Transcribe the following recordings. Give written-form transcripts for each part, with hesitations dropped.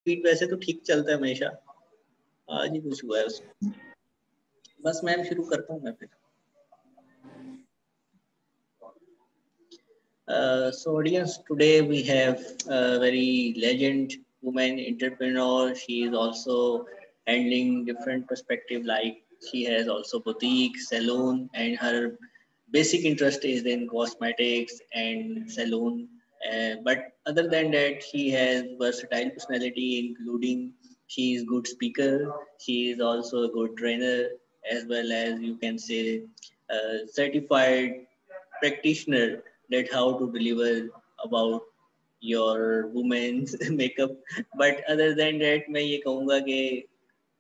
Feed वैसे तो ठीक चलता है हमेशा, आज ही कुछ हुआ है उसमें। बस मैम शुरू करता हूँ मैं फिर। So audience, today we have a very legend woman entrepreneur. She is also handling different perspective, like she has also boutique, salon, and her basic interest is in cosmetics and salon. But other than that, she has versatile personality, including she is good speaker. She is also a good trainer, as well as you can say certified practitioner that how to deliver about your women's makeup. But other than that, मैं ये कहूँगा कि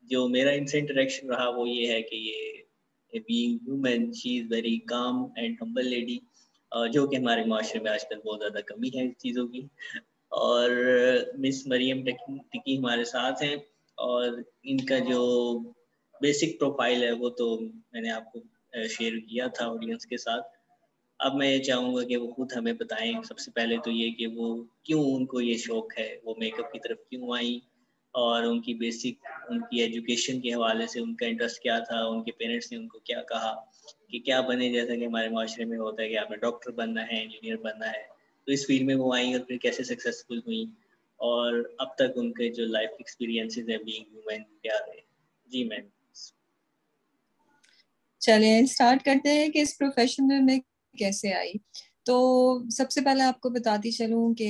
जो मेरा इनसे interaction रहा वो ये है कि ये being human she is very calm and humble lady, जो कि हमारे माशरे में आजकल बहुत ज़्यादा कमी है इस चीज़ों की। और मिस मरियम टिकी हमारे साथ हैं, और इनका जो बेसिक प्रोफाइल है वो तो मैंने आपको शेयर किया था ऑडियंस के साथ। अब मैं ये चाहूँगा कि वो खुद हमें बताएं। सबसे पहले तो ये कि वो क्यों उनको ये शौक है, वो मेकअप की तरफ क्यों आई, और उनकी बेसिक उनकी एजुकेशन के हवाले से उनका इंटरेस्ट क्या था, उनके पेरेंट्स ने उनको क्या कहा कि क्या बने, जैसा कि हमारे माशरे में होता है कि आपने डॉक्टर बनना है, इंजीनियर बनना है। तो इस फील्ड में वो आई और फिर कैसे सक्सेसफुल हुई, और अब तक उनके जो लाइफ एक्सपीरियंसेस है बीइंग ह्यूमन क्या रहे। जी मैम। चलिए स्टार्ट करते हैं कि इस प्रोफेशन में मैं कैसे आई। तो सबसे पहले आपको बताती चलूं कि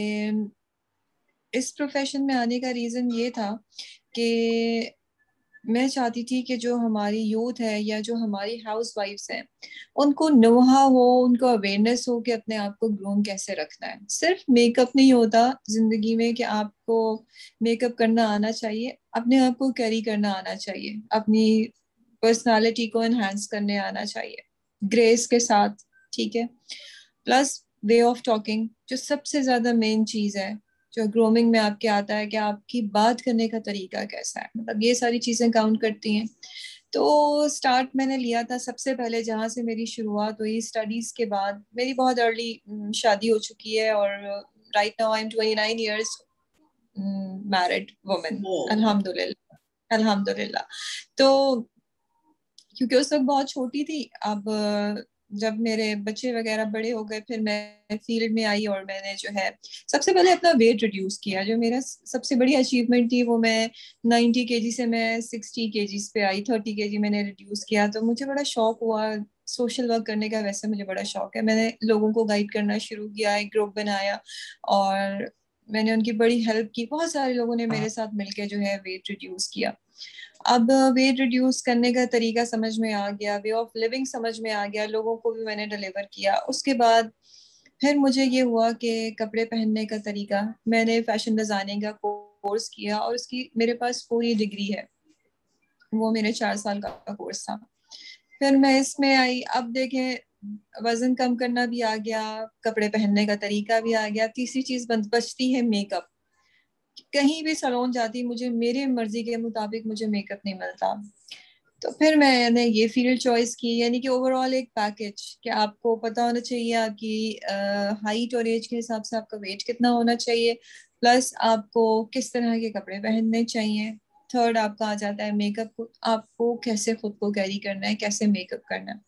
इस प्रोफेशन में आने का रीजन ये था कि मैं चाहती थी कि जो हमारी यूथ है या जो हमारी हाउस वाइफ्स हैं उनको नोहा हो, उनको अवेयरनेस हो कि अपने आप को ग्रूम कैसे रखना है। सिर्फ मेकअप नहीं होता जिंदगी में कि आपको मेकअप करना आना चाहिए, अपने आप को कैरी करना आना चाहिए, अपनी पर्सनालिटी को एनहांस करने आना चाहिए ग्रेस के साथ, ठीक है। प्लस वे ऑफ टॉकिंग, जो सबसे ज्यादा मेन चीज है जो ग्रूमिंग में आपके आता है कि आपकी बात करने का तरीका कैसा है, मतलब ये सारी चीजें काउंट करती हैं। तो स्टार्ट मैंने लिया था सबसे पहले जहाँ से मेरी शुरुआत हुई स्टडीज के बाद। मेरी बहुत अर्ली शादी हो चुकी है और right now I am 29 years married woman, अल्हम्दुलिल्लाह अल्हम्दुलिल्लाह। तो क्योंकि उस वक्त बहुत छोटी थी। अब जब मेरे बच्चे वगैरह बड़े हो गए फिर मैं फील्ड में आई और मैंने जो है सबसे पहले अपना वेट रिड्यूस किया। जो मेरा सबसे बड़ी अचीवमेंट थी वो मैं 90 केजी से मैं 60 केजीज पे आई, 30 केजी मैंने रिड्यूस किया। तो मुझे बड़ा शौक हुआ सोशल वर्क करने का, वैसे मुझे बड़ा शौक है। मैंने लोगों को गाइड करना शुरू किया, एक ग्रुप बनाया और मैंने उनकी बड़ी हेल्प की। बहुत सारे लोगों ने मेरे साथ मिलकर जो है वेट रिड्यूस किया। अब वेट रिड्यूस करने का तरीका समझ में आ गया, वे ऑफ लिविंग समझ में आ गया, लोगों को भी मैंने डिलीवर किया। उसके बाद फिर मुझे ये हुआ कि कपड़े पहनने का तरीका, मैंने फैशन डिजाइनिंग का कोर्स किया और उसकी मेरे पास पूरी डिग्री है, वो मेरे 4 साल का कोर्स था। फिर मैं इसमें आई। अब देखें वजन कम करना भी आ गया, कपड़े पहनने का तरीका भी आ गया, तीसरी चीज बचती है मेकअप। कहीं भी सैलून जाती मुझे मेरे मर्जी के मुताबिक मुझे मेकअप नहीं मिलता। तो फिर मैंने ये फील्ड चॉइस की, यानी कि ओवरऑल एक पैकेज कि आपको पता होना चाहिए आपकी हाइट और एज के हिसाब से आपका वेट कितना होना चाहिए, प्लस आपको किस तरह के कपड़े पहनने चाहिए। थर्ड आपका आ जाता है मेकअप, आपको कैसे खुद को कैरी करना है, कैसे मेकअप करना है।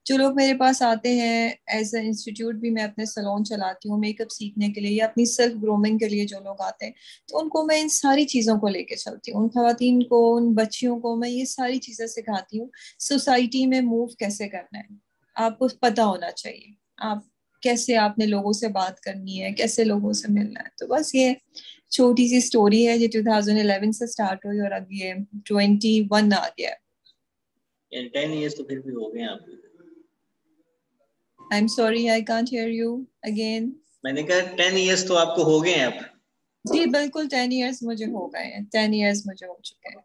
जो लोग मेरे पास आते हैं एज ए इंस्टीट्यूट भी मैं अपने सैलून चलाती हूँ मेकअप सीखने के लिए या अपनी सेल्फ ग्रूमिंग के लिए, जो लोग आते हैं तो उनको मैं इन सारी चीजों को लेके चलती हूँ। उन खवातीन को, उन बच्चियों को मैं ये सारी चीजें सिखाती हूँ। सोसाइटी में मूव कैसे करना है आपको पता होना चाहिए, आप कैसे आपने लोगों से बात करनी है, कैसे लोगों से मिलना है। तो बस ये छोटी सी स्टोरी है जो 2011 से स्टार्ट हुई और अब ये 21 आ गया। 10 ईयर्स तो फिर भी हो गए आपके। I am sorry I can't hear you again. मैंने कहा 10 ईयर्स तो आपको हो गए हैं अब। जी बिल्कुल 10 इयर्स मुझे हो गए हैं, 10 इयर्स मुझे हो चुके हैं।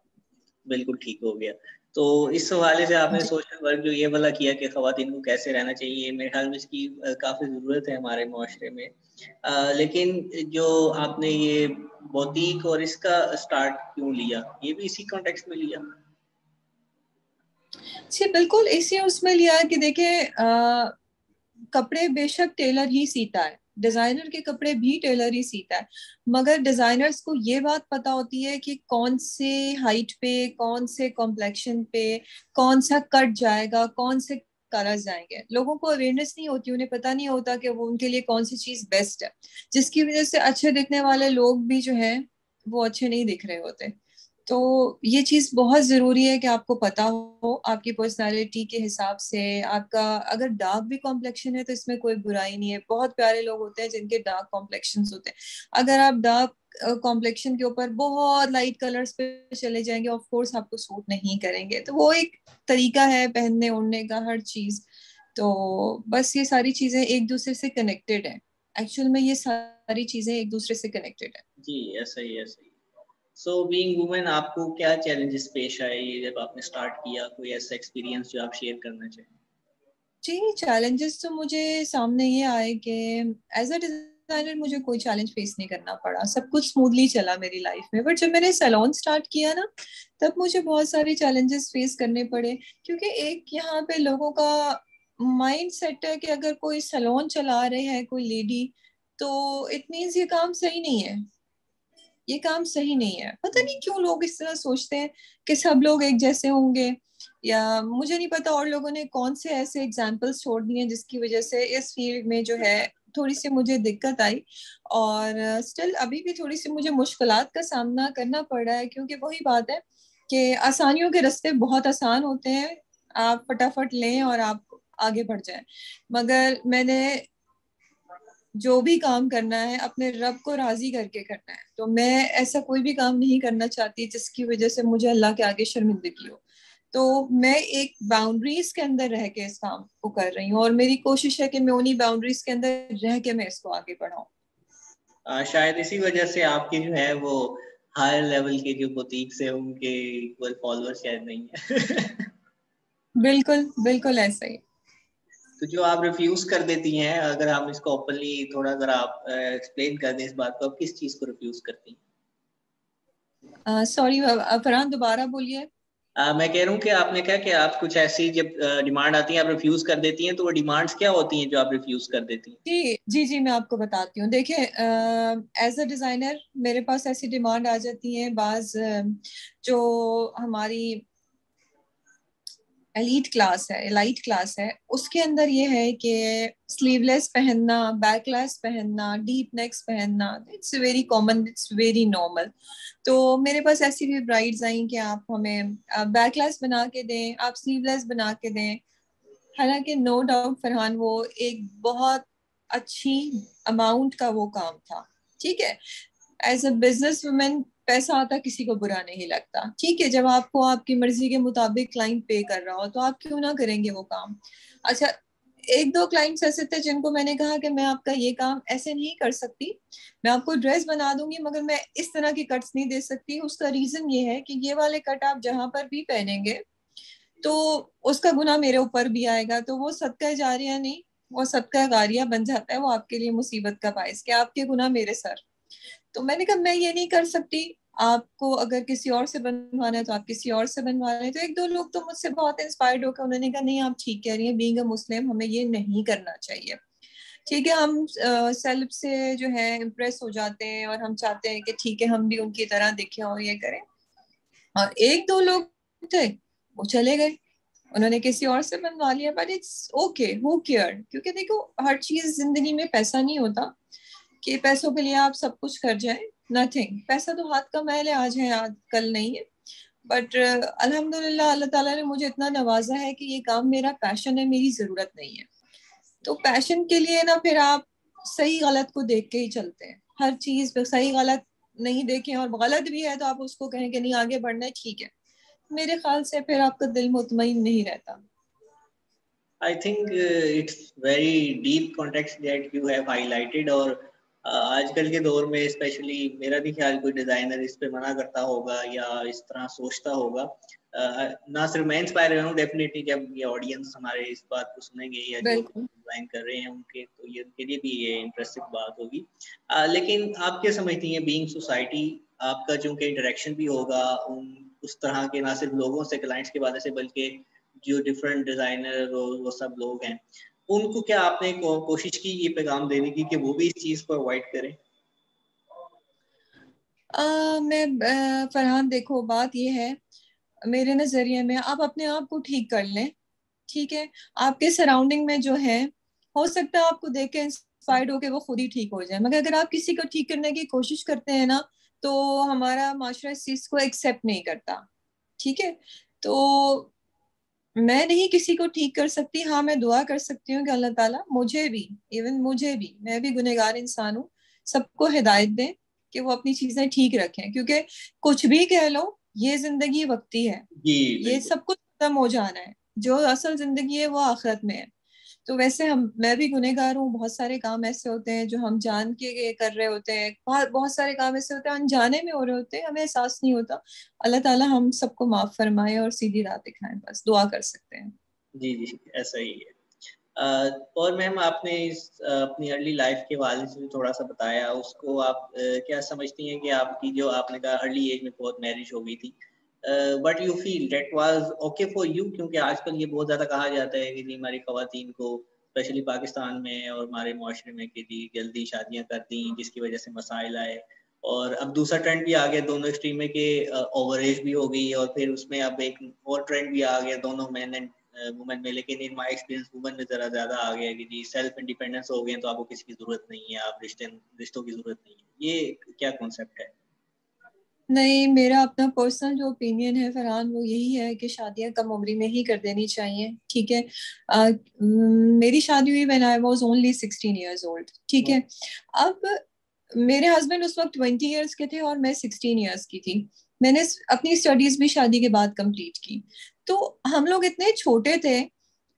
बिल्कुल ठीक हो गया। तो इस हवाले से आपने जी सोशल वर्क जो ये वाला किया कि खवातीन को कैसे रहना चाहिए, मेरे ख्याल में इसकी काफ़ी ज़रूरत है हमारे माशरे में। लेकिन जो आपने ये बौतीक और इसका स्टार्ट क्यों लिया, ये भी इसी कॉन्टेक्स्ट में लिया? जी बिल्कुल इसी उसमें लिया कि देखे कपड़े बेशक टेलर ही सीता है, डिजाइनर के कपड़े भी टेलर ही सीता है, मगर डिजाइनर्स को ये बात पता होती है कि कौन से हाइट पे, कौन से कॉम्प्लेक्शन पे कौन सा कट जाएगा, कौन से कलर्स जाएंगे। लोगों को अवेयरनेस नहीं होती, उन्हें पता नहीं होता कि वो उनके लिए कौन सी चीज बेस्ट है, जिसकी वजह से अच्छे दिखने वाले लोग भी जो है वो अच्छे नहीं दिख रहे होते। तो ये चीज बहुत जरूरी है कि आपको पता हो आपकी पर्सनालिटी के हिसाब से। आपका अगर डार्क भी कॉम्प्लेक्शन है तो इसमें कोई बुराई नहीं है, बहुत प्यारे लोग होते हैं जिनके डार्क कॉम्प्लेक्शन होते हैं। अगर आप डार्क कॉम्प्लेक्शन के ऊपर बहुत लाइट कलर्स पे चले जाएंगे, ऑफ कोर्स आपको सूट नहीं करेंगे। तो वो एक तरीका है पहनने ओढ़ने का, हर चीज। तो बस ये सारी चीजें एक दूसरे से कनेक्टेड है, एक्चुअल में ये सारी चीजें एक दूसरे से कनेक्टेड है। जी ऐसा ही, ऐसा ही। सो बीइंग वुमेन, आपको क्या चैलेंजेस पेश आए ये जब आपने स्टार्ट किया? कोई ऐसा एक्सपीरियंस जो आप शेयर करना चाहें? जी, चैलेंजेस तो मुझे सामने ये आए कि एज अ डिजाइनर मुझे कोई चैलेंज फेस नहीं करना पड़ा, सब कुछ स्मूथली चला मेरी लाइफ में। बट जब मैंने सैलून स्टार्ट किया ना, तब मुझे बहुत सारे चैलेंजेस फेस करने पड़े। क्योंकि एक यहाँ पे लोगों का माइंड सेट है कि अगर कोई सैलून चला रहे हैं कोई लेडी, तो इट मीन्स ये काम सही नहीं है, ये काम सही नहीं है। पता नहीं क्यों लोग इस तरह सोचते हैं कि सब लोग एक जैसे होंगे, या मुझे नहीं पता और लोगों ने कौन से ऐसे एग्जाम्पल्स छोड़ दिए हैं जिसकी वजह से इस फील्ड में जो है थोड़ी सी मुझे दिक्कत आई। और स्टिल अभी भी थोड़ी सी मुझे मुश्किलात का सामना करना पड़ रहा है, क्योंकि वही बात है कि आसानियों के रास्ते बहुत आसान होते हैं, आप फटाफट लें और आप आगे बढ़ जाएं। मगर मैंने जो भी काम करना है अपने रब को राजी करके करना है। तो मैं ऐसा कोई भी काम नहीं करना चाहती जिसकी वजह से मुझे अल्लाह के आगे शर्मिंदगी हो। तो मैं एक बाउंड्रीज के अंदर रह के इस काम को कर रही हूँ, और मेरी कोशिश है कि मैं उन्हीं बाउंड्रीज के अंदर रह के मैं इसको आगे बढ़ाऊं। शायद इसी वजह से आपके जो है वो हायर लेवल के जो बुटीक्स है उनके इक्वल फॉलोअर शायद नहीं है। बिल्कुल बिल्कुल ऐसा ही। तो जो आप रिफ्यूज कर देती हैं, अगर हम इसको ओपनली थोड़ा अगर आप एक्सप्लेन कर दें इस बात को, आप किस चीज को रिफ्यूज करती सॉरी फरहान, दोबारा बोलिए। हैं? मैं कह रहा हूँ कि आपने कहा कि आप कुछ ऐसी जब डिमांड आती है आप रिफ्यूज कर देती हैं, तो वो डिमांड्स क्या होती हैं जो आप रिफ्यूज कर देती हैं? जी जी जी, मैं आपको बताती हूँ। देखिए, एज अ डिजाइनर मेरे पास ऐसी डिमांड आ जाती है बाज, जो हमारी एलीट क्लास है, एलाइट क्लास है, उसके अंदर ये है कि स्लीवलेस पहनना, बैकलेस पहनना, डीप नेक्स पहनना, it's very common, it's very normal. तो मेरे पास ऐसी भी ब्राइड्स आई कि आप हमें बैकलेस बना के दें, आप स्लीवलेस बना के दें। हालांकि नो डाउट फरहान, वो एक बहुत अच्छी अमाउंट का वो काम था, ठीक है। एज अ बिजनेस वुमेन पैसा आता किसी को बुरा नहीं लगता, ठीक है। जब आपको आपकी मर्जी के मुताबिक क्लाइंट पे कर रहा हो तो आप क्यों ना करेंगे वो काम। अच्छा, एक दो क्लाइंट्स ऐसे थे जिनको मैंने कहा कि मैं आपका ये काम ऐसे नहीं कर सकती, मैं आपको ड्रेस बना दूंगी मगर मैं इस तरह की कट्स नहीं दे सकती। उसका रीजन ये है कि ये वाले कट आप जहां पर भी पहनेंगे तो उसका गुना मेरे ऊपर भी आएगा, तो वो सदका जारिया नहीं, वो सदका गारिया बन जाता है, वो आपके लिए मुसीबत का बायस कि आपके गुना मेरे सर। तो मैंने कहा मैं ये नहीं कर सकती, आपको अगर किसी और से बनवाना है तो आप किसी और से बनवा रहे हैं। तो एक दो लोग तो मुझसे बहुत इंस्पायर्ड होकर उन्होंने कहा नहीं आप ठीक कह रही हैं, बीइंग अ मुस्लिम हमें ये नहीं करना चाहिए। ठीक है, हम सेल्फ से जो है इम्प्रेस हो जाते हैं और हम चाहते हैं कि ठीक है हम भी उनकी तरह दिखे और ये करें। और एक दो लोग थे वो चले गए, उन्होंने किसी और से बनवा लिया, but it's okay, who care. क्योंकि देखो हर चीज जिंदगी में पैसा नहीं होता कि पैसों के लिए आप सब कुछ कर जाए, नथिंग। पैसा तो हाथ का मैल है, आज है आज कल नहीं है। बट अल्हम्दुलिल्लाह अल्लाह ताला ने मुझे इतना नवाजा है कि ये काम मेरा पैशन है, मेरी जरूरत नहीं है। तो पैशन के लिए ना फिर आप सही गलत को देख के ही चलते हैं, हर चीज पे सही गलत नहीं देखें, और गलत भी है तो आप उसको कहें कि नहीं आगे बढ़ना है, ठीक है। मेरे ख्याल से फिर आपका दिल मुतमईन नहीं रहता। I think it's very deep context that you have highlighted. और आजकल के दौर में स्पेशली मेरा भी ख्याल कोई डिजाइनर इस पे मना करता होगा या इस तरह सोचता होगा। ना सिर्फ मैं इंस्पायर हूँ, डेफिनेटली जब ये ऑडियंस हमारे इस बात को सुनेंगे या जो बिल्कुल डिजाइन कर रहे हैं उनके, तो ये उनके लिए भी ये इंटरेस्टिंग बात होगी। लेकिन आप क्या समझती हैं बीइंग सोसाइटी, आपका चूंकि इंटरेक्शन भी होगा उन उस तरह के ना सिर्फ लोगों से, क्लाइंट्स की बात से, बल्कि जो डिफरेंट डिजाइनर और वो सब लोग हैं, उनको क्या आपने कोशिश की ये पैगाम देने की कि वो भी इस चीज को अवॉइड करें? फरहान देखो, बात ये है, मेरे नजरिए में आप अपने आप को ठीक कर लें, ठीक है। आपके सराउंडिंग में जो है, हो सकता है आपको देख के इंस्पायर्ड होके वो खुद ही ठीक हो जाए, मगर अगर आप किसी को ठीक करने की कोशिश करते हैं ना, तो हमारा माशरा इस चीज को एक्सेप्ट नहीं करता, ठीक है। तो मैं नहीं किसी को ठीक कर सकती, हाँ मैं दुआ कर सकती हूँ कि अल्लाह ताला मुझे भी, इवन मुझे भी, मैं भी गुनहगार इंसान हूँ, सबको हिदायत दें कि वो अपनी चीजें ठीक रखें, क्योंकि कुछ भी कह लो, ये जिंदगी वक्ती है, जी ये बिल्कुल। सब कुछ खत्म हो जाना है, जो असल जिंदगी है वो आखिरत में है। तो वैसे हम, मैं भी गुनहगार हूँ, बहुत सारे काम ऐसे होते हैं जो हम जान के कर रहे होते हैं, बहुत बहुत सारे काम ऐसे होते हैं अनजाने में हो रहे होते हैं, हमें एहसास नहीं होता। अल्लाह ताला हम सबको माफ फरमाए और सीधी राह दिखाए, बस दुआ कर सकते हैं। जी जी, ऐसा ही है। और मैम आपने अपनी अर्ली लाइफ के हवाले से थोड़ा सा बताया, उसको आप क्या समझती हैं कि आपकी जो आपने कहा अर्ली एज में बहुत मैरिज हो गई थी, but you feel that was okay for you? क्योंकि आजकल ये बहुत ज़्यादा कहा जाता है कि जी हमारी ख़वातीन को स्पेशली पाकिस्तान में और हमारे माशरे में कि जी जल्दी शादियाँ कर दी जिसकी वजह से मसाइल आए। और अब दूसरा ट्रेंड भी आ गया दोनों एक्सट्रीम में कि ओवर एज भी हो गई, और फिर उसमें अब एक और ट्रेंड भी आ गया दोनों मेन एंड वुमेन में। लेकिन इन माय एक्सपीरियंस वुमेन में ज़रा ज़्यादा आ गया है कि जी सेल्फ इंडिपेंडेंस हो गए तो आपको किसी की ज़रूरत नहीं है, आप रिश्तों की ज़रूरत नहीं है। ये क्या कॉन्सेप्ट है? नहीं, मेरा अपना पर्सनल जो ओपिनियन है फरहान, वो यही है कि शादियां कम उम्री में ही कर देनी चाहिए, ठीक है। मेरी शादी हुई when I was only 16 years old, ठीक है। अब मेरे हस्बैंड उस वक्त 20 years के थे और मैं 16 years की थी। मैंने अपनी स्टडीज भी शादी के बाद कंप्लीट की। तो हम लोग इतने छोटे थे,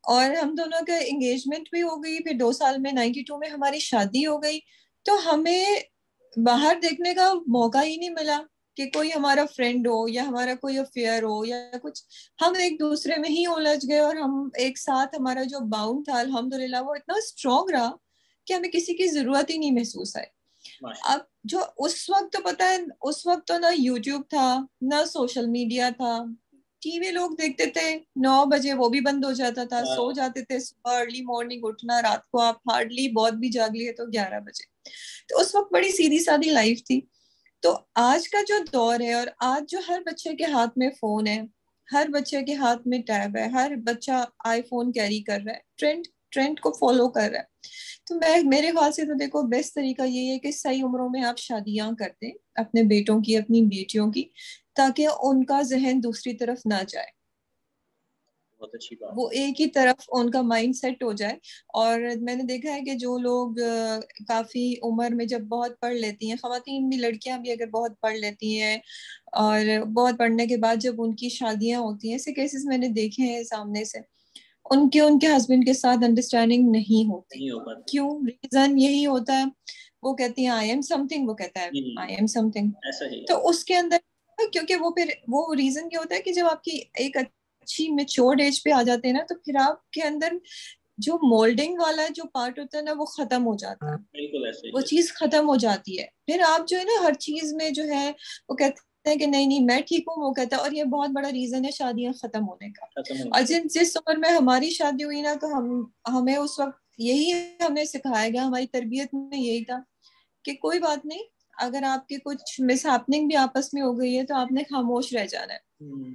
और हम दोनों का एंगेजमेंट भी हो गई, फिर 2 साल में 92 में हमारी शादी हो गई। तो हमें बाहर देखने का मौका ही नहीं मिला कि कोई हमारा फ्रेंड हो या हमारा कोई अफेयर हो या कुछ। हम एक दूसरे में ही उलझ गए, और हम एक साथ, हमारा जो बाउंड था अल्हम्दुलिल्लाह वो इतना स्ट्रांग रहा कि हमें किसी की जरूरत ही नहीं महसूस आई। माशा। अब जो उस वक्त, तो पता है उस वक्त तो ना यूट्यूब था, ना सोशल मीडिया था। टीवी लोग देखते थे 9 बजे, वो भी बंद हो जाता था, सो जाते थे। सुबह अर्ली मॉर्निंग उठना, रात को आप हार्डली बहुत भी जाग लिए तो 11 बजे। तो उस वक्त बड़ी सीधी सादी लाइफ थी। तो आज का जो दौर है, और आज जो हर बच्चे के हाथ में फोन है, हर बच्चे के हाथ में टैब है, हर बच्चा आईफोन कैरी कर रहा है, ट्रेंड ट्रेंड को फॉलो कर रहा है। तो मैं, मेरे ख्याल से तो देखो, बेस्ट तरीका यही है कि सही उम्रों में आप शादियां कर दें अपने बेटों की, अपनी बेटियों की, ताकि उनका जहन दूसरी तरफ ना जाए, बहुत अच्छी बात वो है। एक ही तरफ उनका माइंड सेट हो जाए। और मैंने देखा है कि जो लोग काफी उम्र में जब बहुत पढ़ लेती हैं, खवातीन भी, लड़कियां भी अगर बहुत पढ़ लेती हैं, और बहुत पढ़ने के बाद जब उनकी शादियां होती हैं, ऐसे केसेस मैंने देखे हैं सामने से, उनके उनके हस्बैंड के साथ अंडरस्टैंडिंग नहीं होती। नहीं हो पाती। क्यों? रीजन यही होता है, वो कहती है आई एम समथिंग, वो कहता है जी जी आई जी, एम समथिंग। ऐसा ही तो है। उसके अंदर, क्योंकि वो फिर वो रीजन क्या होता है कि जब आपकी एक अच्छी मेच्योर्ड एज पे आ जाते हैं ना, तो फिर आपके अंदर जो मोल्डिंग वाला जो पार्ट होता है ना, वो खत्म हो जाता है, बिल्कुल ऐसे वो ही है। चीज खत्म हो जाती है। फिर आप जो है ना हर चीज में जो है, वो कहते हैं कि नहीं नहीं मैं ठीक हूँ, वो कहता है, और ये बहुत बड़ा रीजन है शादियां खत्म होने का। खत्म होने और का। जिस उम्र में हमारी शादी हुई ना, तो हम, हमें उस वक्त यही हमें सिखाया गया, हमारी तरबियत में यही था कि कोई बात नहीं, अगर आपके कुछ मिसहैपनिंग भी आपस में हो गई है, तो आपने खामोश रह जाना है, हम्म,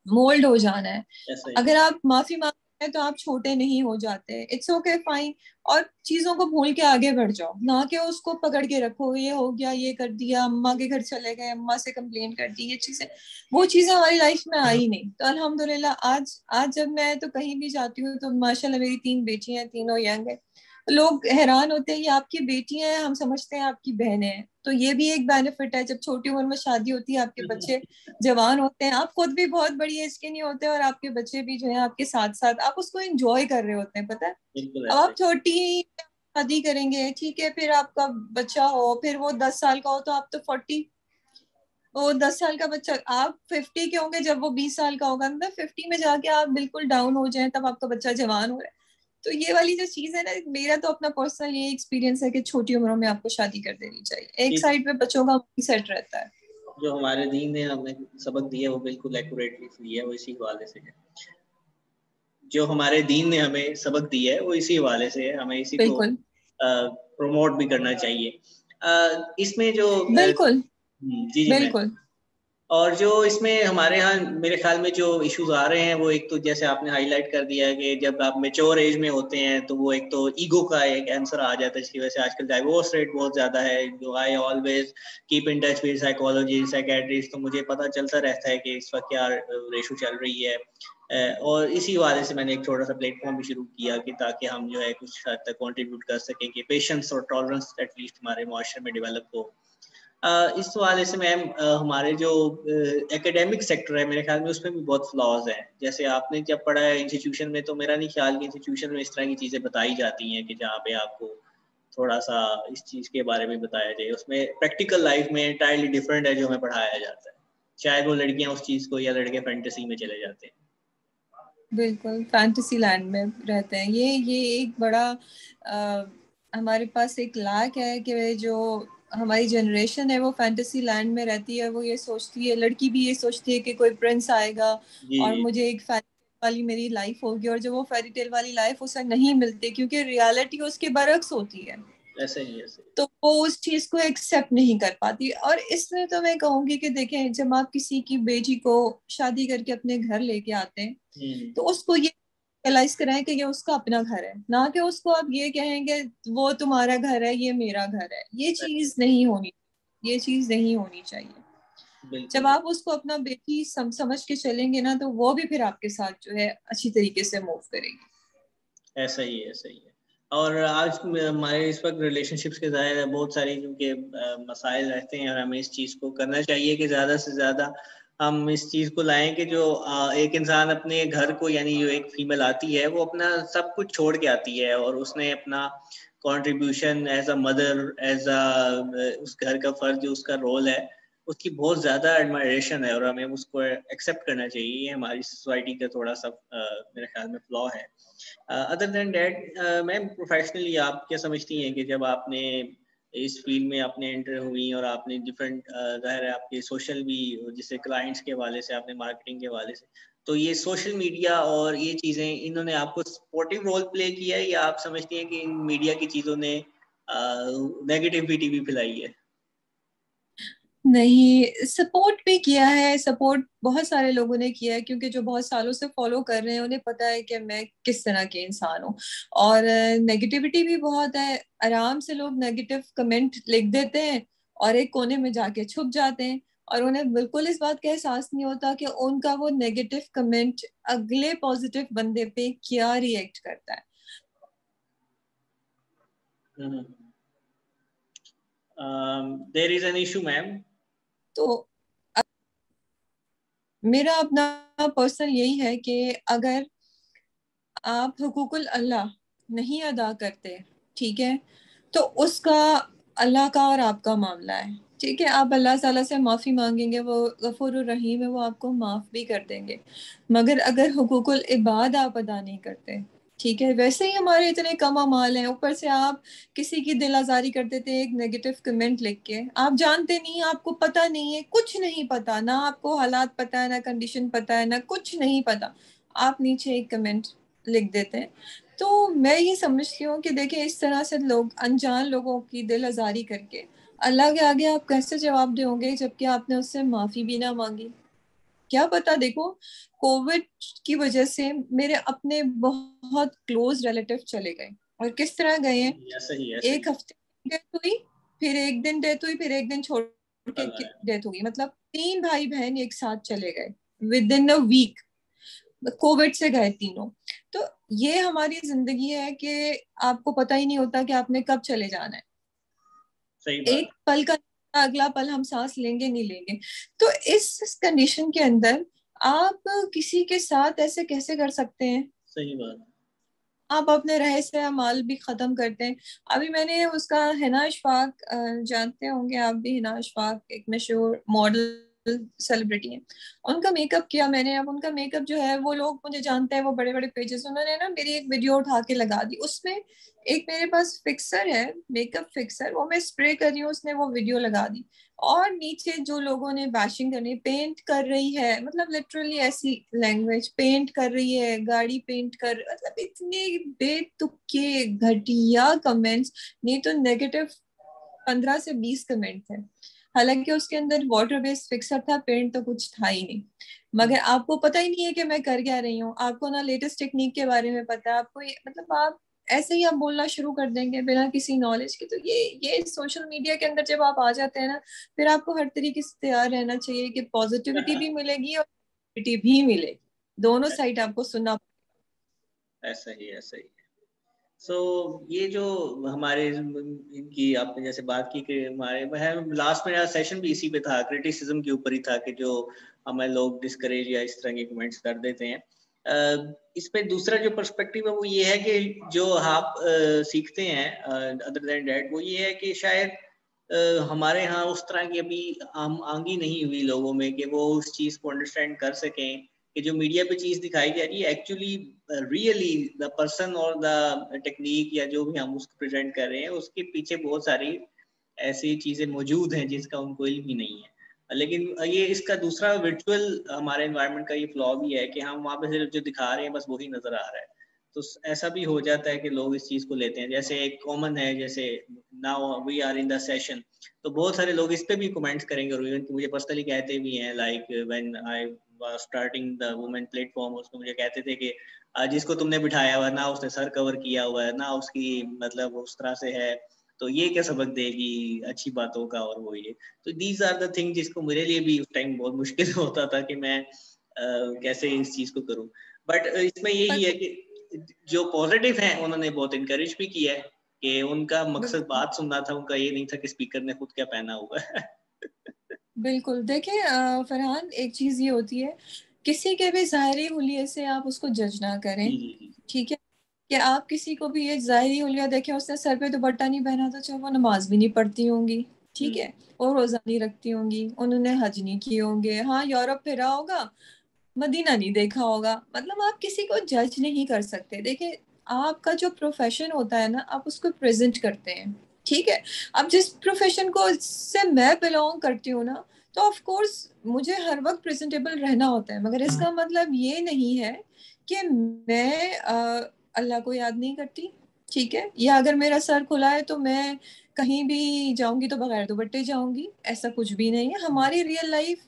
मोल्ड हो जाना है। ऐसा ही है। अगर आप माफी मांगते हैं तो आप छोटे नहीं हो जाते, इट्स ओके फाइन। और चीजों को भूल के आगे बढ़ जाओ, ना कि उसको पकड़ के रखो, ये हो गया, ये कर दिया, अम्मा के घर चले गए, अम्मा से कंप्लेन कर दी, ये चीजें, वो चीजें हमारी लाइफ में आई नहीं। तो अल्हम्दुलिल्लाह आज आज जब मैं तो कहीं भी जाती हूँ, तो माशाल्लाह मेरी 3 बेटियां हैं, तीनों यंग है। लोग हैरान होते हैं, ये आपकी बेटियां हैं, हम समझते हैं आपकी बहनें हैं। तो ये भी एक बेनिफिट है, जब छोटी उम्र में शादी होती है, आपके बच्चे जवान होते हैं, आप खुद भी बहुत बड़ी एज के नहीं होते, और आपके बच्चे भी जो है आपके साथ साथ, आप उसको एंजॉय कर रहे होते हैं, पता है। बिल्कुल अब ऐसे आप ही। 30 शादी करेंगे, ठीक है, फिर आपका बच्चा हो, फिर वो 10 साल का हो, तो आप तो 40, वो 10 साल का बच्चा, आप 50 के होंगे जब वो 20 साल का होगा, मतलब 50 में जाके आप बिल्कुल डाउन हो जाए, तब आपका बच्चा जवान हो रहा है। तो ये वाली जो चीज है ना, मेरा तो अपना पर्सनल ये एक्सपीरियंस है कि छोटी उम्रों में आपको शादी कर देनी चाहिए, एक ये साइड पे बच्चों का सेट रहता है। जो हमारे दीन ने हमें सबक दिया वो बिल्कुल एक्यूरेटली दिया है, वो इसी हवाले से है। जो हमारे दीन ने हमें सबक दिया है वो इसी हवाले से है, हमें इसी को बिल्कुल प्रमोट भी करना चाहिए। इसमें जो बिल्कुल जी जी मैम, बिल्कुल। और जो इसमें हमारे यहाँ मेरे ख्याल में जो इश्यूज आ रहे हैं वो एक तो जैसे आपने हाईलाइट कर दिया है कि जब आप मेच्योर एज में होते हैं तो वो एक तो ईगो का एक आंसर आ जाता है, जिसकी वजह से आजकल डाइवोर्स रेट बहुत ज़्यादा है। जो I always keep in touch with psychology psychiatrist, तो मुझे पता चलता रहता है कि इस वक्त क्या रेशो चल रही है। और इसी वाले से मैंने एक छोटा सा प्लेटफॉर्म भी शुरू किया कि ताकि हम जो है कुछ हद तक कॉन्ट्रीब्यूट कर सकें कि पेशेंस और टॉलरेंस एटलीस्ट हमारे मुआशरे में डेवलप हो। इस वाले से मैम हमारे जो एकेडमिक सेक्टर है मेरे ख्याल में उसमें भी बहुत फ्लॉज हैं। जैसे आपने जब पढ़ा है इंस्टीट्यूशन में, तो मेरा नहीं ख्याल कि इंस्टीट्यूशन में इस तरह की चीज़ें बताई जाती हैं कि जहाँ पे आपको थोड़ा सा इस चीज़ के बारे में बताया जाए। उसमें प्रैक्टिकल लाइफ में एंटायरली डिफरेंट है जो हमें पढ़ाया जाता है। शायद वो लड़कियां उस चीज़ को या लड़के फैंटेसी में चले जाते हैं। बिल्कुल फैंटेसी लैंड में रहते हैं। ये एक बड़ा हमारे पास एक लाक है कि जो हमारी जनरेशन है वो फैंटेसी लैंड में रहती है। वो ये सोचती है, लड़की भी ये सोचती है कि कोई प्रिंस आएगा जी और जी मुझे एक फेरी वाली मेरी लाइफ होगी, और जब वो फेरी टेल वाली लाइफ उसे नहीं मिलती क्योंकि रियलिटी उसके बरक्स होती है, ऐसे ही ऐसे तो वो उस चीज को एक्सेप्ट नहीं कर पाती। और इसमें तो मैं कहूंगी कि देखें, जब आप किसी की बेटी को शादी करके अपने घर लेके आते हैं ही। तो उसको ये रियलाइज कराएं कि ये उसका अपना घर है, ना कि उसको आप ये कहेंगे वो तुम्हारा घर है ये मेरा घर है। ये चीज नहीं होनी, ये चीज नहीं होनी चाहिए। जब बिल्कुल आप उसको अपना बेटी समझ के चलेंगे ना, तो वो भी फिर आपके साथ जो है अच्छी तरीके से मूव करेगी। ऐसा ही है, ऐसा ही है। और आज हमारे इस वक्त रिलेशनशिप्स के ज़ाहिर है बहुत सारी क्योंकि मसाइल रहते हैं, और हमें इस चीज़ को करना चाहिए कि ज़्यादा से ज़्यादा हम इस चीज़ को लाएं कि जो एक इंसान अपने घर को, यानी जो एक फीमेल आती है वो अपना सब कुछ छोड़ के आती है और उसने अपना contribution as a mother, as a उस घर का फर्ज जो उसका रोल है उसकी बहुत ज़्यादा एडमायरेशन है, और हमें उसको एक्सेप्ट करना चाहिए। ये हमारी सोसाइटी का थोड़ा सा मेरे ख्याल में फ्लॉ है। Other than that ma'am, professionally आप क्या समझती हैं कि जब आपने इस फील्ड में आपने एंटर हुई और आपने डिफरेंट ज़ाहिर है आपके सोशल भी, जैसे क्लाइंट्स के हवाले से, आपने मार्केटिंग के हवाले से, तो ये सोशल मीडिया और ये चीज़ें इन्होंने आपको सपोर्टिव रोल प्ले किया है, या आप समझती हैं कि इन मीडिया की चीज़ों ने नेगेटिविटी भी फैलाई है? नहीं, सपोर्ट भी किया है, सपोर्ट बहुत सारे लोगों ने किया है, क्योंकि जो बहुत सालों से फॉलो कर रहे हैं उन्हें पता है कि मैं किस तरह के इंसान हूँ। और नेगेटिविटी भी बहुत है। आराम से लोग नेगेटिव कमेंट लिख देते हैं और एक कोने में जाके छुप जाते हैं, और उन्हें बिल्कुल इस बात का एहसास नहीं होता कि उनका वो नेगेटिव कमेंट अगले पॉजिटिव बंदे पे क्या रिएक्ट करता है। There is an issue ma'am. तो मेरा अपना पर्सनल यही है कि अगर आप हुकूकुल अल्लाह नहीं अदा करते, ठीक है, तो उसका अल्लाह का और आपका मामला है। ठीक है, आप अल्लाह ताला से माफ़ी मांगेंगे, वो गफूर रहीम है, वो आपको माफ़ भी कर देंगे। मगर अगर हुकूकुल इबाद आप अदा नहीं करते, ठीक है, वैसे ही हमारे इतने कम अमाल हैं, ऊपर से आप किसी की दिल आजारी कर देते हैं एक नेगेटिव कमेंट लिख के। आप जानते नहीं, आपको पता नहीं है, कुछ नहीं पता, ना आपको हालात पता है, ना कंडीशन पता है, ना कुछ नहीं पता, आप नीचे एक कमेंट लिख देते हैं। तो मैं ये समझती हूँ कि देखिए, इस तरह से लोग, अनजान लोगों की दिल आजारी करके अल्लाह के आगे आप कैसे जवाब दोगे जबकि आपने उससे माफी भी ना मांगी। क्या पता, देखो, कोविड की वजह से मेरे अपने बहुत क्लोज रिलेटिव चले गए, और किस तरह गए हैं। ऐसा ही, ऐसा ही। एक हफ्ते डेथ हुई, फिर एक दिन डेथ हुई, फिर एक दिन छोड़ के अल्लाह है। डेथ हुई, मतलब तीन भाई बहन एक साथ चले गए within a week. Covid से गए तीनों। तो ये हमारी जिंदगी है कि आपको पता ही नहीं होता कि आपने कब चले जाना है। सही बात। एक पल का, अगला पल हम सांस लेंगे नहीं लेंगे। तो इस कंडीशन के अंदर आप किसी के साथ ऐसे कैसे कर सकते हैं। सही बात। आप अपने रहे से अमाल भी खत्म करते हैं। अभी मैंने उसका हिना अशफाक, जानते होंगे आप भी, हिना अशफाक एक मशहूर मॉडल सेलिब्रिटी हैं, उनका मेकअप किया मैंने। अब उनका मेकअप जो है, वो लोग मुझे जानते हैं, वो बड़े बड़े पेजेस, उन्होंने ना मेरी एक वीडियो उठा के लगा दी। उसमें एक मेरे पास फिक्सर है, मेकअप फिक्सर, वो मैं स्प्रे कर रही हूँ, उसने वो वीडियो लगा दी। और नीचे जो लोगों ने बैशिंग करनी, पेंट कर रही है, मतलब लिटरली ऐसी लैंग्वेज, पेंट कर रही है, गाड़ी पेंट कर, मतलब इतने बेतुके घटिया कमेंट्स। नहीं तो नेगेटिव 15 से 20 कमेंट थे। हालांकि उसके अंदर वाटर बेस्ड फिक्सर था, पेंट तो कुछ था ही नहीं। मगर आपको पता ही नहीं है कि मैं कर क्या रही हूँ, आपको ना लेटेस्ट टेक्निक के बारे में पता है, आपको ये मतलब आप ऐसे ही आप बोलना शुरू कर देंगे बिना किसी नॉलेज के। तो ये सोशल मीडिया के अंदर जब आप आ जाते हैं ना, फिर आपको हर तरीके से तैयार रहना चाहिए कि पॉजिटिविटी भी मिलेगी और नेगेटिविटी भी मिलेगी, दोनों साइड आपको सुनना। ऐसा ही, ऐसा ही। सो ये जो हमारे इनकी आपने जैसे बात की कि हमारे वह लास्ट में सेशन भी इसी पे था, क्रिटिसिज्म के ऊपर ही था कि जो हमें लोग डिस्करेज या इस तरह के कमेंट्स कर देते हैं। इस पे दूसरा जो पर्सपेक्टिव है वो ये है कि जो आप सीखते हैं अदर देन डैट, वो ये है कि शायद हमारे यहाँ उस तरह की अभी आंगी नहीं हुई लोगों में कि वो उस चीज़ को अंडरस्टैंड कर सकें कि जो मीडिया पे चीज़ दिखाई जा रही है एक्चुअली रियली द पर्सन और द टेक्निक या जो भी हम उसको प्रेजेंट कर रहे हैं उसके पीछे बहुत सारी ऐसी चीज़ें मौजूद हैं जिसका उनको इल्म ही नहीं है। लेकिन ये इसका दूसरा वर्चुअल हमारे एनवायरनमेंट का ये फ्लॉ भी है कि हम वहाँ पे सिर्फ जो दिखा रहे हैं बस वही नज़र आ रहा है। तो ऐसा भी हो जाता है कि लोग इस चीज़ को लेते हैं। जैसे एक कॉमन है, जैसे now we are in the session, तो बहुत सारे लोग इस पे भी कमेंट्स करेंगे और इवन मुझे पर्सनली कहते भी हैं, like when I was starting the women platform, उसमें मुझे कहते थे कि जिसको तुमने बिठाया हुआ ना उसने सर कवर किया हुआ है ना उसकी मतलब उस तरह से है, तो ये क्या सबक देगी अच्छी बातों का, और वो ये। तो दीज आर द थिंग जिसको मेरे लिए भी उस टाइम बहुत मुश्किल होता था कि मैं कैसे इस चीज को करूं। बट इसमें यही है कि जो पॉजिटिव हैं उन्होंने बहुत इनकरेज भी किया है कि उनका मकसद बात सुनना था, उनका ये नहीं था कि स्पीकर ने खुद क्या पहना हुआ है। बिल्कुल। देखिए फरहान, एक चीज ये होती है, किसी के भी ज़ाहिरी हुलिये से आप उसको जज ना करें, जी जी जी। ठीक है? कि आप किसी को भी ये ज़ाहिरी हुलिया देखें, उसने सर पे दुपट्टा नहीं पहना तो चाहे वो नमाज भी नहीं पढ़ती होंगी, ठीक है, और रोजा नहीं रखती होंगी, उन्होंने हज नहीं किए होंगे, हाँ यूरोप फिरा होगा, मदीना नहीं देखा होगा, मतलब आप किसी को जज नहीं कर सकते। देखिए, आपका जो प्रोफेशन होता है ना, आप उसको प्रेजेंट करते हैं, ठीक है? अब जिस प्रोफेशन को से मैं बिलोंग करती हूँ ना, तो ऑफ कोर्स मुझे हर वक्त प्रेजेंटेबल रहना होता है, मगर इसका मतलब ये नहीं है कि मैं अल्लाह को याद नहीं करती, ठीक है? या अगर मेरा सर खुला है तो मैं कहीं भी जाऊंगी तो बगैर दुपट्टे जाऊंगी, ऐसा कुछ भी नहीं है। हमारी रियल लाइफ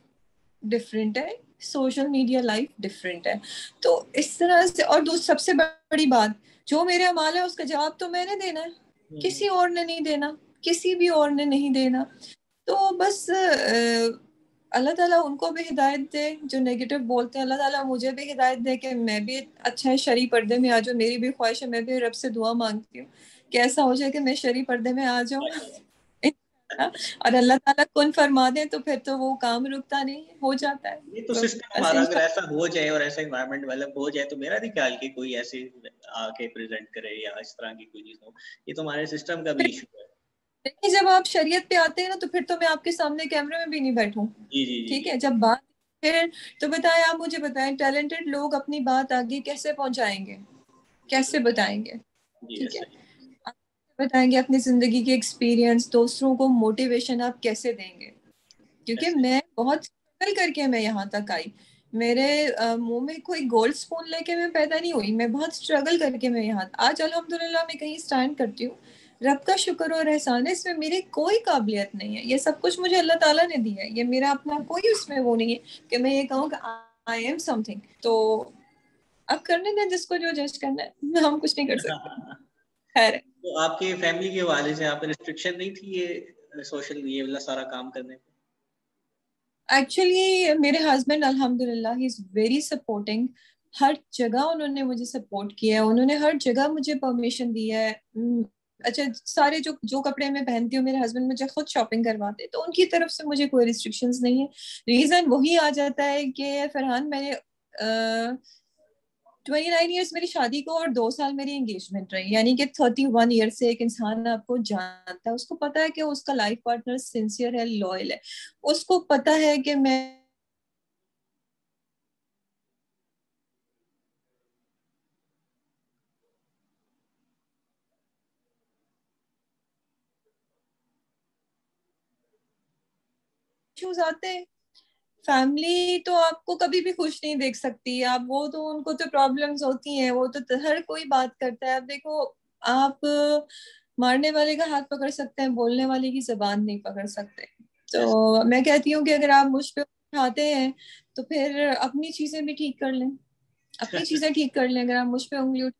डिफरेंट है, सोशल मीडिया लाइफ डिफरेंट है। तो इस तरह से, और सबसे बड़ी बात, जो मेरे अमाल है उसका जवाब तो मैंने देना है, किसी और ने नहीं देना, किसी भी और ने नहीं देना। तो बस अल्लाह ताला उनको भी हिदायत दे जो नेगेटिव बोलते हैं, अल्लाह ताला मुझे भी हिदायत दे कि मैं भी अच्छा शरी पर्दे में आ जाऊँ। मेरी भी ख्वाहिश है, मैं भी रब से दुआ मांगती हूँ कि ऐसा हो जाए कि मैं शरी पर्दे में आ जाऊँ। और अल्लाह ताला कुन फरमा दे तो फिर तो वो काम रुकता नहीं, हो जाता है। ये तो तो सिस्टम बस हमारा अगर इंशाल्लाह। ऐसा हो जाए और ऐसा इन्वायरमेंट डेवलप हो जाए तो मेरा नहीं ख्याल कि कोई ऐसे आके प्रेजेंट करे या इस तरह की कोई चीज हो। ये तो हमारे सिस्टम का भी इशू है। देखिए, जब आप शरीयत पे आते हैं ना, तो फिर तो मैं आपके सामने कैमरे में भी नहीं बैठूं, जी जी जी ठीक जी है? जब बात फिर, तो बताएं, आप मुझे बताएं, टैलेंटेड लोग अपनी बात आगे कैसे पहुंचाएंगे, कैसे बताएंगे, जी ठीक है? ऐसा ही। आप बताएंगे अपनी जिंदगी के एक्सपीरियंस, दूसरों को मोटिवेशन आप कैसे देंगे? क्योंकि ऐसा ही। मैं बहुत स्ट्रगल करके मैं यहाँ तक आई। मेरे मुंह में कोई गोल्ड स्पून लेके मैं पैदा नहीं हुई, मैं बहुत स्ट्रगल करके मैं यहाँ आज अल्हम्दुलिल्लाह मैं कहीं स्टैंड करती हूँ। रब का शुक्र और एहसान है, इसमें मेरी कोई काबिलियत नहीं है, ये सब कुछ मुझे अल्लाह ताला ने दिया है, ये मेरा अपना कोई उसमें वो नहीं है कि मैं ये कहूँ कि आई एम समथिंग। तो अब करने दें जिसको जो जज करना है, हम कुछ नहीं कर सकते। खैर, तो आपके फैमिली के हवाले से आप रिस्ट्रिक्शन नहीं थी ये सोशल ये वाला सारा काम करने पे? एक्चुअली मेरे हस्बैंड अल्हम्दुलिल्लाह ही इज वेरी सपोर्टिंग। हर जगह उन्होंने मुझे सपोर्ट किया है, उन्होंने हर जगह मुझे परमिशन दी है। अच्छा, सारे जो जो कपड़े मैं पहनती हूँ, मेरे हस्बैंड मुझे खुद शॉपिंग करवाते हैं, तो उनकी तरफ से मुझे कोई रिस्ट्रिक्शंस नहीं है। रीजन वही आ जाता है कि फरहान, मैंने 29 ईयर्स मेरी शादी को और 2 साल मेरी एंगेजमेंट रही, यानी कि 31 ईयर से एक इंसान आपको जानता है, उसको पता है कि उसका लाइफ पार्टनर सिंसियर है, लॉयल है, उसको पता है कि मैं इश्यूज आते हैं। फैमिली तो आपको कभी भी खुश नहीं देख सकती, आप वो तो उनको तो प्रॉब्लम्स होती हैं, वो तो हर कोई बात करता है। अब देखो, आप मारने वाले का हाथ पकड़ सकते हैं, बोलने वाले की जबान नहीं पकड़ सकते। Yes. तो मैं कहती हूँ कि अगर आप मुझ पे उठाते हैं तो फिर अपनी चीजें भी ठीक कर लें, अपनी चीजें ठीक कर लें। अगर आप मुझ पे उंगली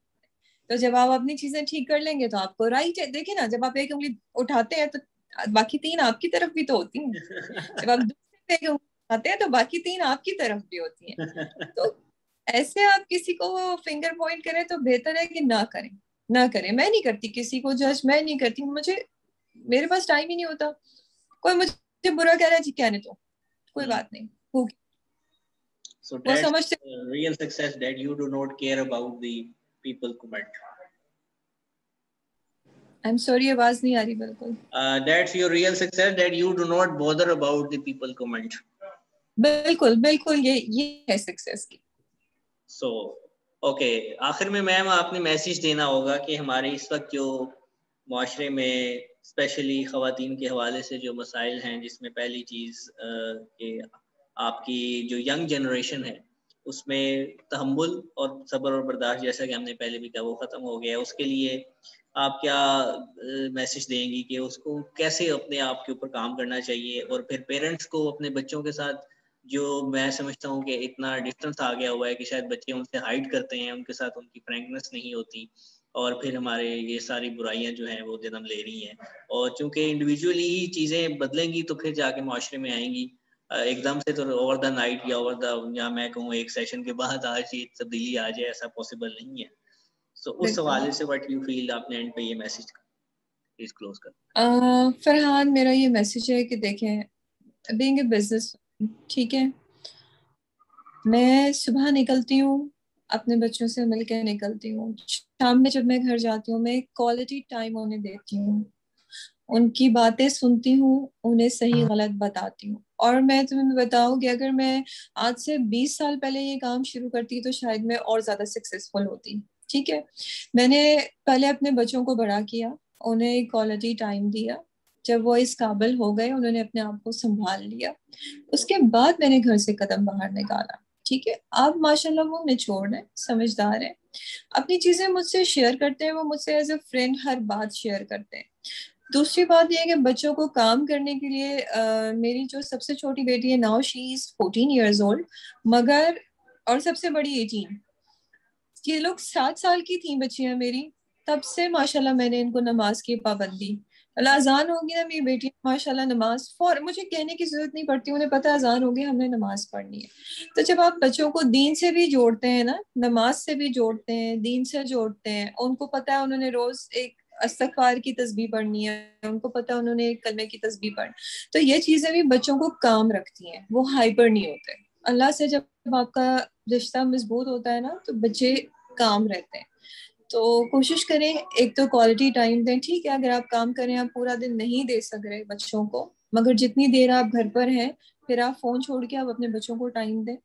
तो जब आप अपनी चीजें ठीक कर लेंगे तो आपको राइट है। देखिए ना, जब आप एक उंगली उठाते हैं तो बाकी 3 आपकी तरफ भी तो होती हैं। जब आप दूसरे पे एक उंगली उठाते हैं तो बाकी 3 आपकी तरफ भी होती हैं। तो ऐसे आप किसी को फिंगर पॉइंट करें तो बेहतर है कि ना करें, ना करें। मैं नहीं करती किसी को जज, मैं नहीं करती, मुझे मेरे पास टाइम ही नहीं होता। कोई मुझे बुरा कह रहा है जी, कहने तो कोई Hmm. बात नहीं, हो गया। So वो that's समझते real success, that you do not care about the people comment. I am sorry, आवाज नहीं आ रही बिल्कुल। That's your real success, that you do not bother about the people comment. बिल्कुल बिल्कुल, ये है सक्सेस की। So, okay, आखिर में मैम आपने मैसेज देना होगा कि हमारे इस वक्त जो माशरे में स्पेशली ख़वातीन के हवाले से जो मसाइल हैं, जिसमें पहली चीज़ कि आपकी जो यंग जनरेशन है उसमें तहम्मुल और सब्र और बर्दाश्त, जैसा कि हमने पहले भी कहा, वो ख़त्म हो गया है। उसके लिए आप क्या मैसेज देंगी कि उसको कैसे अपने आप के ऊपर काम करना चाहिए, और फिर पेरेंट्स को अपने बच्चों के साथ, जो मैं समझता हूँ कि इतना डिस्टेंस आ गया हुआ है कि शायद बच्चे उनसे हाइड करते हैं, उनके साथ उनकी फ्रैंकनेस नहीं होती, और फिर हमारे ये सारी बुराइयां जो हैं वो जन्म ले रही हैं। और चूंकि इंडिविजुअली ही चीज़ें बदलेंगी तो फिर जाके माशरे में आएंगी। एकदम से तो ओवर द नाइट या ओवर द, या मैं कहूँ एक सेशन के बाद आज ये तब्दीली आ जाए, ऐसा पॉसिबल नहीं है। सो उस बिल्कुल। हवाले से व्हाट यू फील, आपने एंड पे ये मैसेज प्लीज क्लोज कर। फरहान, मेरा ये मैसेज है कि देखें, बीइंग ए बिजनेस, ठीक है, मैं सुबह निकलती हूँ, अपने बच्चों से मिलकर निकलती हूँ, शाम में जब मैं घर जाती हूँ मैं क्वालिटी टाइम उन्हें देती हूँ, उनकी बातें सुनती हूँ, उन्हें सही गलत बताती हूँ। और मैं तुम्हें बताऊँ कि अगर मैं आज से 20 साल पहले ये काम शुरू करती तो शायद मैं और ज्यादा सक्सेसफुल होती। ठीक है, मैंने पहले अपने बच्चों को बड़ा किया, उन्हें क्वालिटी टाइम दिया, जब वो इस काबिल हो गए, उन्होंने अपने आप को संभाल लिया, उसके बाद मैंने घर से कदम बाहर निकाला। ठीक है, अब माशाल्लाह वो मैच्योर है, समझदार है, अपनी चीजें मुझसे शेयर करते हैं, वो मुझसे एज ए फ्रेंड हर बात शेयर करते हैं। दूसरी बात यह है कि बच्चों को काम करने के लिए मेरी जो सबसे छोटी बेटी है, now she is 14 years old, मगर और सबसे बड़ी 18। ये लोग 7 साल की थी बच्चियां मेरी, तब से माशाल्लाह मैंने इनको नमाज की पाबंदी, अल्लाह अजान होगी ना, मेरी बेटी माशाल्लाह नमाज फॉर, मुझे कहने की जरूरत नहीं पड़ती, उन्हें पता है अजान होगी, हमने नमाज पढ़नी है। तो जब आप बच्चों को दीन से भी जोड़ते हैं ना, नमाज से भी जोड़ते हैं, दीन से जोड़ते हैं, उनको पता है उन्होंने रोज एक इस्तगफार की तस्बीह पढ़नी है, उनको पता है उन्होंने एक कलमे की तस्बीह पढ़, तो ये चीजें भी बच्चों को काम रखती हैं, वो हाइपर नहीं होते। अल्लाह से जब आपका रिश्ता मजबूत होता है ना तो बच्चे काम रहते हैं। तो कोशिश करें, एक तो क्वालिटी टाइम दें। ठीक है, अगर आप काम करें, आप पूरा दिन नहीं दे सक रहे बच्चों को, मगर जितनी देर आप घर पर हैं, फिर आप फोन छोड़ के आप अपने बच्चों को टाइम दें,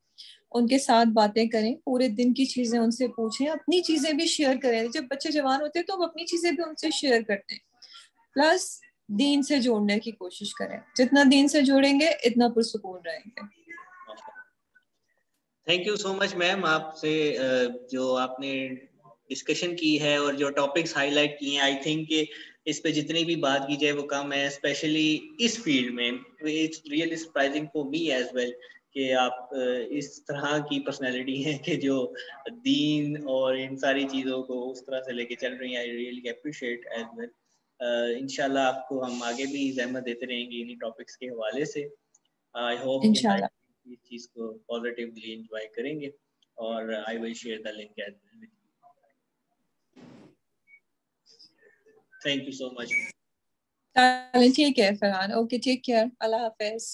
उनके साथ बातें करें, पूरे दिन की चीजें उनसे पूछें, अपनी चीजें भी शेयर करें। जब बच्चे जवान होते हैं तो हम अपनी चीजें भी उनसे शेयर करते हैं। प्लस दीन से जोड़ने की कोशिश करें, जितना दीन से जोड़ेंगे इतना पुरसुकून रहेंगे। Thank you so much ma'am, आपसे जो आपने डिस्कशन की है और जो टॉपिक्स हाईलाइट किए हैं, आई थिंक इस पे जितनी भी बात की जाए वो कम है, स्पेशली इस फील्ड में। It's really surprising for me as well कि आप इस तरह की पर्सनैलिटी हैं कि जो दीन और इन सारी चीज़ों को उस तरह से लेके चल रही हैं। I really appreciate as well. इंशाल्लाह आपको हम आगे भी जहमत देते रहेंगे इन्हीं टॉपिक्स के हवाले से। आई होप कि इंशाल्लाह। इस चीज़ को पॉजिटिवली एंजॉय करेंगे, और I will share the link as well. Thank you so much. चलें, ठीक है फरहान, ओके, टेक केयर, अल्लाह हाफिज।